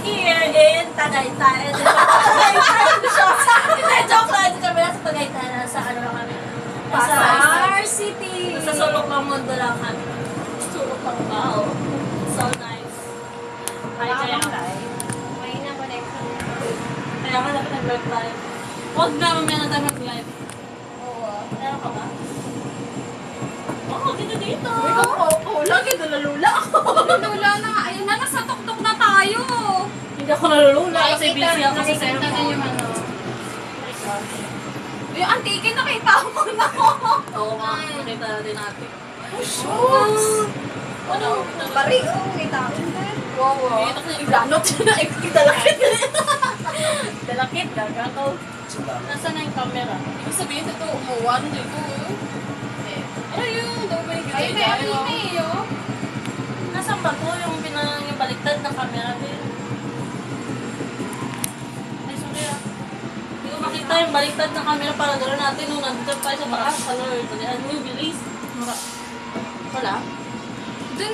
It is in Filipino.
here in Tagaytay. Hindi, joke lang. Hindi kami nasa Tagaytay. Nasa ano lang kami. Pasar City. Sa sulok ng mundo lang kami. Sulok ng bao. So nice. Kaya May na connection. kaya ka dapat nag-work live. Huwag na mamaya na tayo mag-live. Oo. Meron ka ba? Oo, dito dito. Lagi nalulula ako. Nalulula na. Ayun na, nasa tuktok na tayo. Hindi ako nalulula kasi busy ako sa Nakikita na cellphone. yung ano. Yung antikin nakita mo na ako. Oo nga, nakita natin natin. Shoots! Ano? Bari, kita ko. Wow. Ito kasi iglanot na dalakit ka rin. Dalakit, gagato. Nasaan na yung camera? Ibig sabihin ito, umuwan dito. Ayun, daw ba yung Ayun, ayun, oh. Nasaan ba to? Yung baliktad na camera din. Ay, sorry ah. Hindi ko makita yung baliktad na camera para dala natin nung nandito tayo sa taas. Ano yung bilis? Wala. Dun,